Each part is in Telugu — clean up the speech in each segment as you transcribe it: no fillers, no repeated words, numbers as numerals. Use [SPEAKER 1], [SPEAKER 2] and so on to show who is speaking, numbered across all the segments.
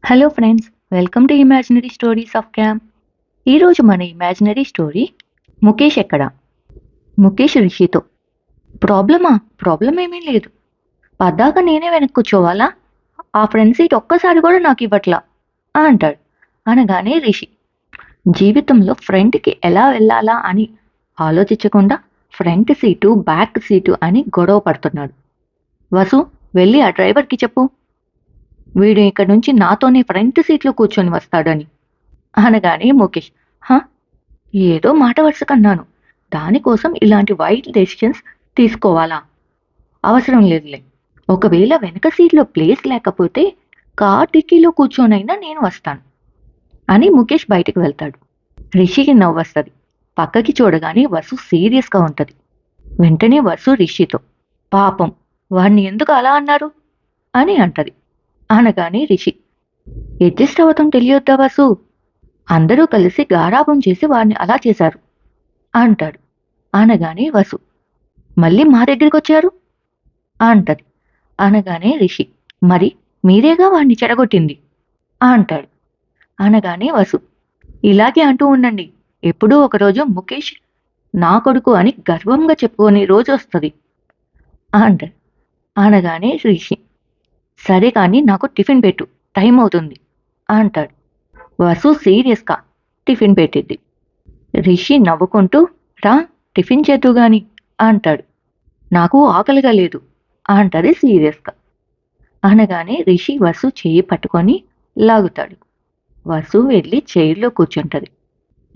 [SPEAKER 1] Hello friends, welcome to imaginary stories of cam. ఈరోజు మన ఇమాజినరీ స్టోరీ ముఖేష్ ఎక్కడ. ముఖేష్ రిషితో ప్రాబ్లమా? ప్రాబ్లం ఏమీ లేదు. పద్దాక నేనే వెనక్కి కూర్చోవాలా? ఆ ఫ్రంట్ సీట్ ఒక్కసారి కూడా నాకు ఇవ్వట్లా అంటాడు. అనగానే రిషి జీవితంలో ఫ్రంట్కి ఎలా వెళ్ళాలా అని ఆలోచించకుండా ఫ్రంట్ సీటు బ్యాక్ సీటు అని గొడవ పడుతున్నాడు. వసు, వెళ్ళి ఆ డ్రైవర్కి చెప్పు వీడు ఇక్కడ నుంచి నాతోనే ఫ్రంట్ సీట్లో కూర్చొని వస్తాడని. అనగానే ముఖేష్, హ, ఏదో మాట వరుసకన్నాను, దానికోసం ఇలాంటి వైట్ డెసిషన్స్ తీసుకోవాలా? అవసరం లేదులే. ఒకవేళ వెనక సీట్లో ప్లేస్ లేకపోతే కార్ డిక్కీలో కూర్చొనైనా నేను వస్తాను అని ముఖేష్ బయటికి వెళ్తాడు. రిషికి నవ్వొస్తుంది. పక్కకి చూడగానే వసు సీరియస్గా ఉంటుంది. వెంటనే వసు రిషితో, పాపం, వాడిని ఎందుకు అలా అన్నారు అని అంటది. అనగానే రిషి, అడ్జస్ట్ అవ్వటం తెలియొద్దా వసు? అందరూ కలిసి గారాబం చేసి వాడిని అలా చేశారు అంటాడు. అనగానే వసు, మళ్ళీ మా దగ్గరికి వచ్చారు అంటది. అనగానే రిషి, మరి మీరేగా వాడిని చెడగొట్టింది అంటాడు. అనగానే వసు, ఇలాగే అంటూ ఉండండి, ఎప్పుడూ ఒకరోజు ముఖేష్ నా కొడుకు అని గర్వంగా చెప్పుకునే రోజు వస్తుంది అంటాడు. అనగానే రిషి, సరే కానీ నాకు టిఫిన్ పెట్టు, టైం అవుతుంది అంటాడు. వసు సీరియస్గా టిఫిన్ పెట్టిద్ది. రిషి నవ్వుకుంటూ, రా టిఫిన్ చేద్దు గాని అంటాడు. నాకు ఆకలిగా లేదు అంటది సీరియస్గా. అనగానే రిషి వసు చెయ్యి పట్టుకొని లాగుతాడు. వసు వెళ్ళి చైర్లో కూర్చుంటది.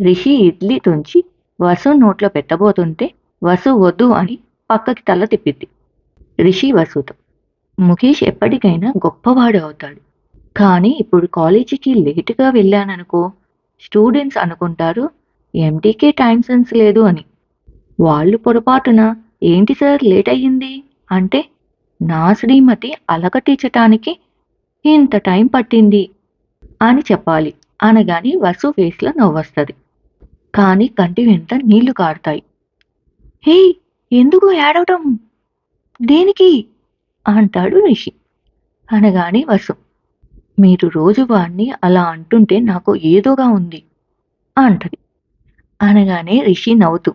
[SPEAKER 1] రిషి ఇడ్లీ తుంచి వసు నోట్లో పెట్టబోతుంటే వసు వద్దు అని పక్కకి తల తిప్పిద్ది. రిషి వసుతో, ముఖేష్ ఎప్పటికైనా గొప్పవాడు అవుతాడు, కానీ ఇప్పుడు కాలేజీకి లేటుగా వెళ్ళాననుకో, స్టూడెంట్స్ అనుకుంటారు ఎంటీకే టైం సెన్స్ లేదు అని. వాళ్ళు పొరపాటున ఏంటి సార్ లేట్ అయ్యింది అంటే, నా శ్రీమతి అలకటించటానికి ఇంత టైం పట్టింది అని చెప్పాలి. అనగాని వసు ఫేస్లో నవ్వొస్తుంది, కానీ కంటి వెంట నీళ్లు కారుతాయి. హే, ఎందుకు ఏడవటం, దేనికి అంటాడు రిషి. అనగానే వసు, మీరు రోజు వాడిని అలా అంటుంటే నాకు ఏదోగా ఉంది అంటది. అనగానే రిషి నవ్వుతూ,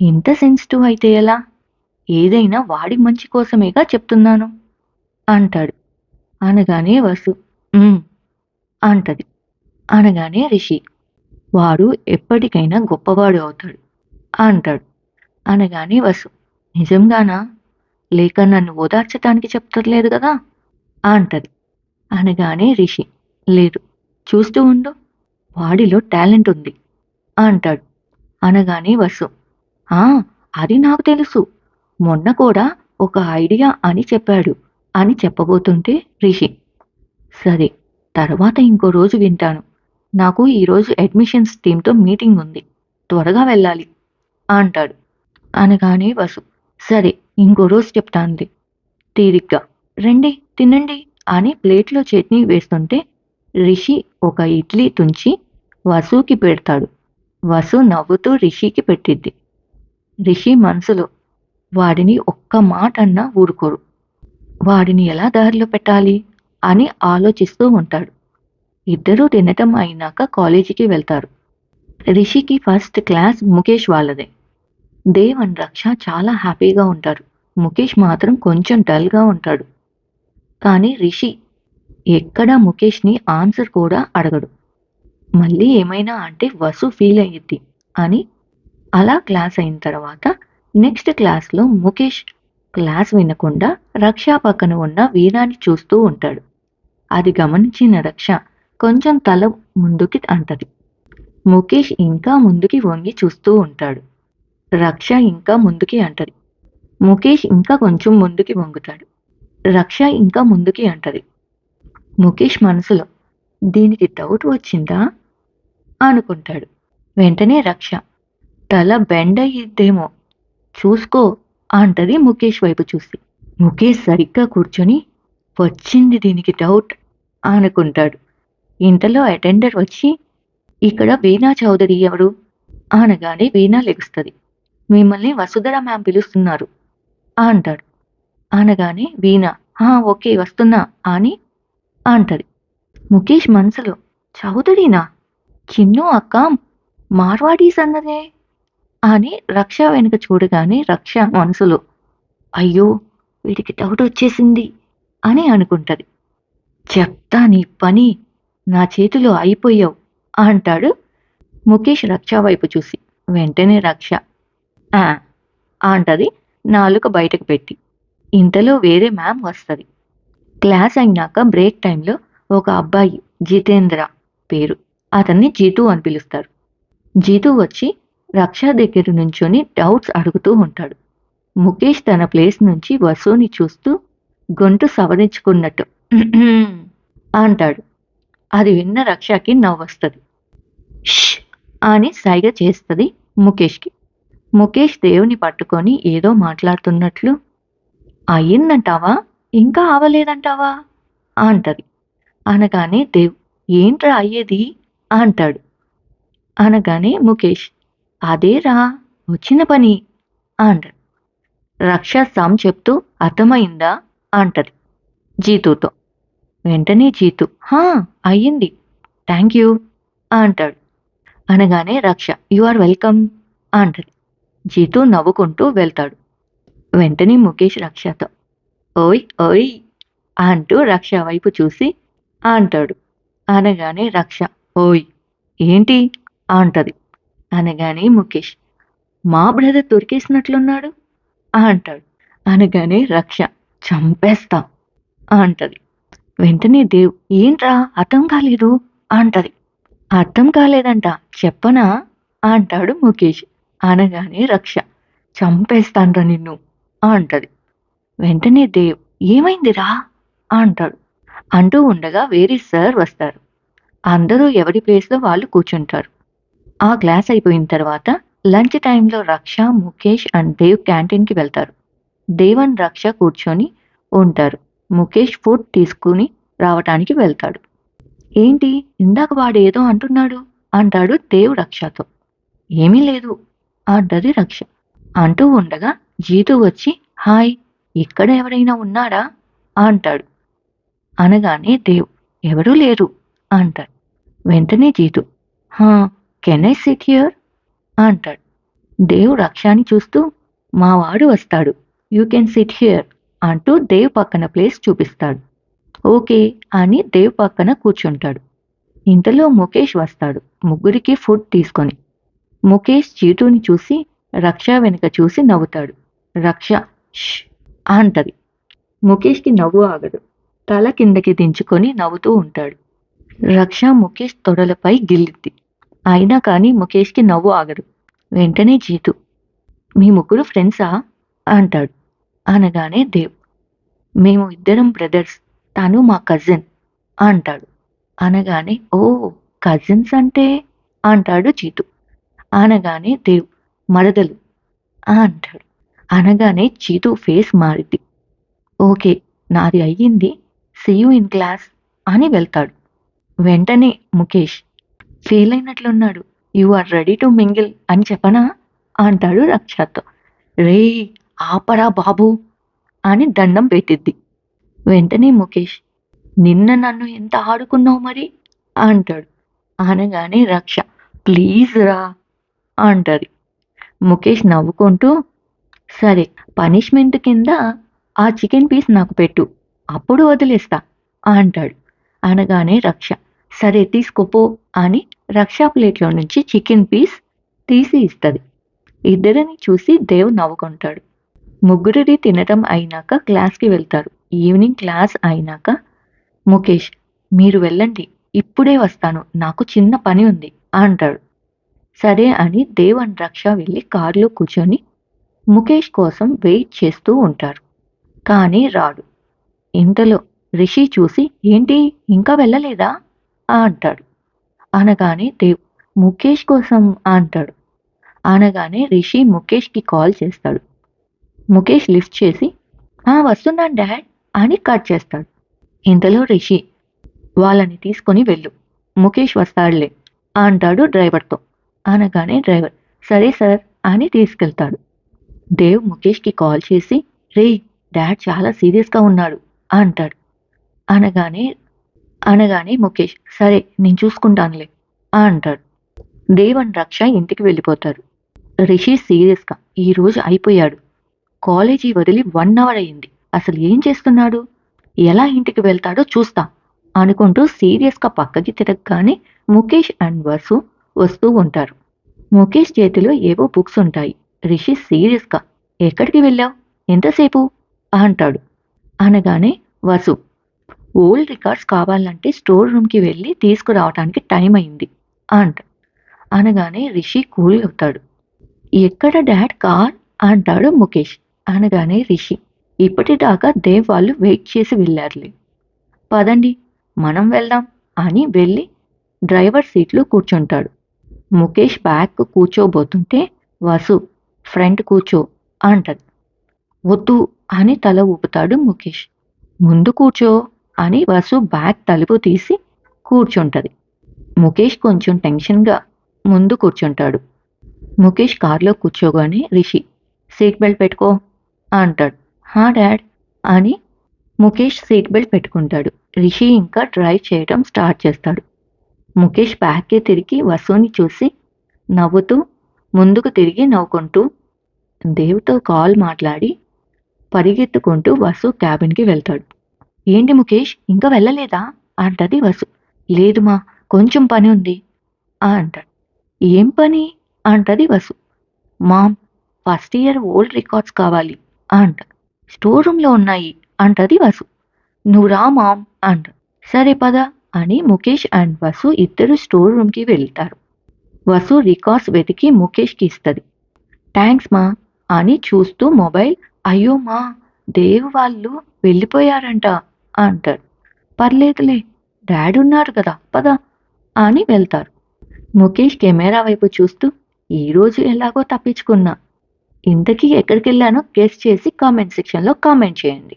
[SPEAKER 1] ఇంత సెన్సిటివ్ అయితే ఎలా? ఏదైనా వాడి మంచి కోసమేగా చెప్తున్నాను అంటాడు. అనగానే వసు, "ఉమ్" అంటది. అనగానే రిషి, వాడు ఎప్పటికైనా గొప్పవాడు అవుతాడు అంటాడు. అనగానే వసు, నిజంగానా? లేక నన్ను ఓదార్చటానికి చెప్తలేదు కదా అంటది. అనగానే రిషి, లేదు, చూస్తూ ఉండు, వాడిలో టాలెంట్ ఉంది అంటాడు. అనగానే వసు, ఆ, అది నాకు తెలుసు, మొన్న కూడా ఒక ఐడియా అని చెప్పాడు అని చెప్పబోతుంటే రిషి, సరే, తర్వాత ఇంకో రోజు వింటాను, నాకు ఈరోజు అడ్మిషన్స్ టీంతో మీటింగ్ ఉంది, త్వరగా వెళ్ళాలి అంటాడు. అనగానే వసు, సరే, ఇంకో రోజు చెప్తానులే, తీరిగ్గా రండి తినండి అని ప్లేట్లో చట్నీ వేస్తుంటే రిషి ఒక ఇడ్లీ తుంచి వసుకి పెడతాడు. వసు నవ్వుతూ రిషికి పెట్టిద్ది. రిషి మనసులో, వాడిని ఒక్క మాట అన్నా ఊరుకోరు, వాడిని ఎలా దారిలో పెట్టాలి అని ఆలోచిస్తూ ఉంటాడు. ఇద్దరూ తినటం అయినాక కాలేజీకి వెళ్తారు. రిషికి ఫస్ట్ క్లాస్ ముఖేష్ వాళ్ళదే. దేవ్ అండ్ రక్ష చాలా హ్యాపీగా ఉంటారు. ముఖేష్ మాత్రం కొంచెం డల్గా ఉంటాడు. కానీ రిషి ఎక్కడా ముఖేష్ని ఆన్సర్ కూడా అడగడు. మళ్ళీ ఏమైనా అంటే వసు ఫీల్ అయ్యిద్ది అని. అలా క్లాస్ అయిన తర్వాత నెక్స్ట్ క్లాస్లో ముఖేష్ క్లాస్ వినకుండా రక్ష పక్కన ఉన్న వీణాని చూస్తూ ఉంటాడు. అది గమనించిన రక్ష కొంచెం తల ముందుకి అంటది. ముఖేష్ ఇంకా ముందుకి వంగి చూస్తూ ఉంటాడు. రక్ష ఇంకా ముందుకి అంటది. ముఖేష్ ఇంకా కొంచెం ముందుకి వంగుతాడు. రక్ష ఇంకా ముందుకి అంటది. ముఖేష్ మనసులో, దీనికి డౌట్ వచ్చిందా అనుకుంటాడు. వెంటనే రక్ష, తల బెండ్ అయ్యిద్దేమో చూసుకో అంటది ముఖేష్ వైపు చూసి. ముఖేష్ సరిగ్గా కూర్చొని, వచ్చింది దీనికి డౌట్ అనుకుంటాడు. ఇంతలో అటెండర్ వచ్చి, ఇక్కడ వీణా చౌదరి ఎవరు అనగానే వీణా లెగుస్తుంది. మిమ్మల్ని వసుధర మ్యామ్ పిలుస్తున్నారు అంటాడు. అనగానే వీణా, ఓకే వస్తున్నా అని అంటది. ముఖేష్ మనసులో చౌదరినా? చిన్ను అక్క మార్వాడీస్ అన్నదే అని రక్ష వెనుక చూడగానే రక్ష మనసులో అయ్యో వీడికి డౌట్ వచ్చేసింది అని అనుకుంటది. చెప్తా నీ పని, నా చేతిలో అయిపోయావు అంటాడు ముఖేష్ రక్ష వైపు చూసి. వెంటనే రక్ష ఆ అంటది నాలుక బయటకు పెట్టి. ఇంతలో వేరే మ్యామ్ వస్తది. క్లాస్ అయినాక బ్రేక్ టైంలో ఒక అబ్బాయి జితేంద్ర పేరు, అతన్ని జీతు అని పిలుస్తారు. జీతు వచ్చి రక్ష దగ్గర నుంచొని డౌట్స్ అడుగుతూ ఉంటాడు. ముఖేష్ తన ప్లేస్ నుంచి వసుని చూస్తూ గొంతు సవరించుకున్నట్టు అంటాడు. అది విన్న రక్షకి నవ్వొస్తది. ష్ అని సైగ చేస్తది ముఖేష్కి. ముఖేష్ దేవుని పట్టుకొని ఏదో మాట్లాడుతున్నట్లు అయ్యిందంటావా ఇంకా అవలేదంటావా అంటది. అనగానే దేవ్ ఏంట్రా అయ్యేది అంటాడు. అనగానే ముఖేష్ అదేరా వచ్చిన పని అంటాడు. రక్ష సమ్ చెప్తూ అర్థమైందా అంటది జీతుతో. వెంటనే జీతు హా అయ్యింది థ్యాంక్ యూ అంటాడు. అనగానే రక్ష యు ఆర్ వెల్కమ్ అంటది. జీతు నవ్వుకుంటూ వెళ్తాడు. వెంటనే ముఖేష్ రక్షతో ఓయ్ ఓయ్ అంటూ రక్ష వైపు చూసి అంటాడు. అనగానే రక్ష ఓయ్ ఏంటి అంటది. అనగానే ముఖేష్ మా బ్రదర్ దొరికేసినట్లున్నాడు అంటాడు. అనగానే రక్ష చంపేస్తా అంటది. వెంటనే దేవ్ ఏంట్రా అర్థం కాలేదు అంటది. అర్థం కాలేదంట చెప్పనా అంటాడు ముఖేష్. అనగానే రక్ష చంపేస్తాన్రా నిన్ను అంటది. వెంటనే దేవ్ ఏమైందిరా అంటాడు. అంటూ ఉండగా వేరే సార్ వస్తారు. అందరూ ఎవరి ప్లేస్లో వాళ్ళు కూర్చుంటారు. ఆ క్లాస్ అయిపోయిన తర్వాత లంచ్ టైంలో రక్ష, ముఖేష్ అండ్ దేవ్ క్యాంటీన్కి వెళ్తారు. దేవ్ అండ్ రక్ష కూర్చొని ఉంటారు. ముఖేష్ ఫుడ్ తీసుకుని రావటానికి వెళ్తాడు. ఏంటి ఇందాక వాడేదో అంటున్నాడు అంటాడు దేవ్ రక్షతో. ఏమీ లేదు అంటది రక్ష. అంటూ ఉండగా జీతు వచ్చి హాయ్ ఇక్కడ ఎవరైనా ఉన్నాడా అంటాడు. అనగానే దేవ్ ఎవరూ లేరు అంటాడు. వెంటనే జీతు హా కెన్ ఐ సిట్ హియర్ అంటాడు. దేవ్ రక్షని చూస్తూ మా వాడు వస్తాడు యూ కెన్ సిట్ హియర్ అంటూ దేవ్ పక్కన ప్లేస్ చూపిస్తాడు. ఓకే అని దేవ్ పక్కన కూర్చుంటాడు. ఇంతలో ముఖేష్ వస్తాడు ముగ్గురికి ఫుడ్ తీసుకొని. ముఖేష్ జీతుని చూసి రక్ష వెనుక చూసి నవ్వుతాడు. రక్ష ష్ అంటది. ముఖేష్కి నవ్వు ఆగదు. తల కిందకి దించుకొని నవ్వుతూ ఉంటాడు. రక్ష ముఖేష్ తొడలపై గిల్లిద్ది. అయినా కానీ ముఖేష్కి నవ్వు ఆగదు. వెంటనే జీతు మీ ముగ్గురు ఫ్రెండ్సా అంటాడు. అనగానే దేవ్ మేము ఇద్దరం బ్రదర్స్, తను మా కజిన్ అంటాడు. అనగానే ఓ కజిన్స్ అంటే అంటాడు జీతు. అనగానే దేవ్ మరదలు అంటాడు. అనగానే జీతు ఫేస్ మారిద్ది. ఓకే నాది అయ్యింది సీ యూ ఇన్ క్లాస్ అని వెళ్తాడు. వెంటనే ముఖేష్ ఫీల్ అయినట్లున్నాడు you are ready to mingle అని చెప్పనా అంటాడు రక్షతో. రే ఆపరా బాబు అని దండం పెట్టిద్ది. వెంటనే ముఖేష్ నిన్న నన్ను ఎంత ఆడుకున్నావు మరి అంటాడు. అనగానే రక్ష ప్లీజ్ రా అంటది. ముఖేష్ నవ్వుకుంటూ సరే పనిష్మెంట్ కింద ఆ చికెన్ పీస్ నాకు పెట్టు అప్పుడు వదిలేస్తా అంటాడు. అనగానే రక్ష సరే తీసుకోపో అని రక్ష ప్లేట్లో నుంచి చికెన్ పీస్ తీసి ఇస్తుంది. ఇద్దరిని చూసి దేవ్ నవ్వుకుంటాడు. ముగ్గురిది తినటం అయినాక క్లాస్కి వెళ్తారు. ఈవినింగ్ క్లాస్ అయినాక ముఖేష్ మీరు వెళ్ళండి ఇప్పుడే వస్తాను నాకు చిన్న పని ఉంది అంటాడు. సరే అని దేవ్ అండ్ రక్ష వెళ్ళి కారులో కూర్చొని ముఖేష్ కోసం వెయిట్ చేస్తూ ఉంటారు. కానీ రాడు. ఇంతలో రిషి చూసి ఏంటి ఇంకా వెళ్ళలేదా అంటాడు. అనగానే దేవ్ ముఖేష్ కోసం అంటాడు. అనగానే రిషి ముఖేష్కి కాల్ చేస్తాడు. ముఖేష్ లిఫ్ట్ చేసి వస్తున్నాను డాడ్ అని కట్ చేస్తాడు. ఇంతలో రిషి వాళ్ళని తీసుకొని వెళ్ళు ముఖేష్ వస్తాడులే అంటాడు డ్రైవర్తో. అనగానే డ్రైవర్ సరే సార్ అని తీసుకెళ్తాడు. దేవ్ ముఖేష్కి కాల్ చేసి రే డాడ్ చాలా సీరియస్గా ఉన్నాడు అంటాడు. అనగానే అనగానే ముఖేష్ సరే నేను చూసుకుంటానులే అంటాడు. దేవ్ అండ్ రక్ష ఇంటికి వెళ్ళిపోతారు. రిషి సీరియస్గా ఈరోజు అయిపోయాడు. కాలేజీ వదిలి 1 అవర్ అయింది. అసలు ఏం చేస్తున్నాడు? ఎలా ఇంటికి వెళ్తాడో చూస్తా అనుకుంటూ సీరియస్గా పక్కకి తిరగగానే ముఖేష్ అండ్ వసు వస్తూ ఉంటారు. ముఖేష్ చేతిలో ఏవో బుక్స్ ఉంటాయి. రిషి సీరియస్గా ఎక్కడికి వెళ్ళావు? ఎంతసేపు అంటాడు. అనగానే వసు ఓల్డ్ రికార్డ్స్ కావాలంటే స్టోర్ రూమ్కి వెళ్ళి తీసుకురావడానికి టైం అయింది అంట. అనగానే రిషి కూల్ అవుతాడు. ఎక్కడ డాడ్ కార్ అంటాడు ముఖేష్. అనగానే రిషి ఇప్పటిదాకా దేవ్ వాళ్ళు వెయిట్ చేసి వెళ్ళారులే, పదండి మనం వెళ్దాం అని వెళ్ళి డ్రైవర్ సీట్లో కూర్చుంటాడు. ముఖేష్ బ్యాక్ కూర్చోబోతుంటే వసు ఫ్రంట్ కూర్చో అంటది. వద్దు అని తల ఊపుతాడు ముఖేష్. ముందు కూర్చో అని వసు బ్యాగ్ తలుపు తీసి కూర్చుంటది. ముఖేష్ కొంచెం టెన్షన్గా ముందు కూర్చుంటాడు. ముఖేష్ కారులో కూర్చోగానే రిషి సీట్ బెల్ట్ పెట్టుకో అంటాడు. హా డాడ్ అని ముఖేష్ సీట్ బెల్ట్ పెట్టుకుంటాడు. రిషి ఇంకా డ్రైవ్ చేయడం స్టార్ట్ చేస్తాడు. ముఖేష్ బ్యాక్కి తిరిగి వసుని చూసి నవ్వుతూ ముందుకు తిరిగి నవ్వుకుంటూ దేవుతో కాల్ మాట్లాడి పరిగెత్తుకుంటూ వసు క్యాబిన్కి వెళ్తాడు. ఏంటి ముఖేష్ ఇంకా వెళ్ళలేదా అంటది వసు. లేదు మా, కొంచెం పని ఉంది అంటాడు. ఏం పని అంటది Vasu. Ma'am, first year old records కావాలి అంట. స్టోర్ రూమ్లో ఉన్నాయి అంటది వసు. నువ్వు రా మామ్ అంట. సరే పద అని ముఖేష్ అండ్ వసు ఇద్దరు స్టోర్ రూమ్కి వెళ్తారు. వసు రికార్డ్స్ వెతికి ముఖేష్కి ఇస్తుంది. థ్యాంక్స్ మా అని చూస్తూ మొబైల్ అయ్యో మా, దేవ్ వాళ్ళు వెళ్ళిపోయారంట అంటాడు. పర్లేదులే డాడీ ఉన్నారు కదా పద అని వెళ్తారు. ముఖేష్ కెమెరా వైపు చూస్తూ ఈరోజు ఎలాగో తప్పించుకున్నా, ఇంతకీ ఎక్కడికి వెళ్ళానో గెస్ చేసి కామెంట్ సెక్షన్లో కామెంట్ చేయండి.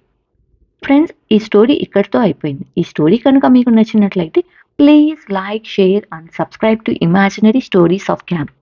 [SPEAKER 1] ఫ్రెండ్స్, ఈ స్టోరీ ఇక్కడితో అయిపోయింది. ఈ స్టోరీ కనుక మీకు నచ్చినట్లయితే please like, share and subscribe to imaginary stories of camp.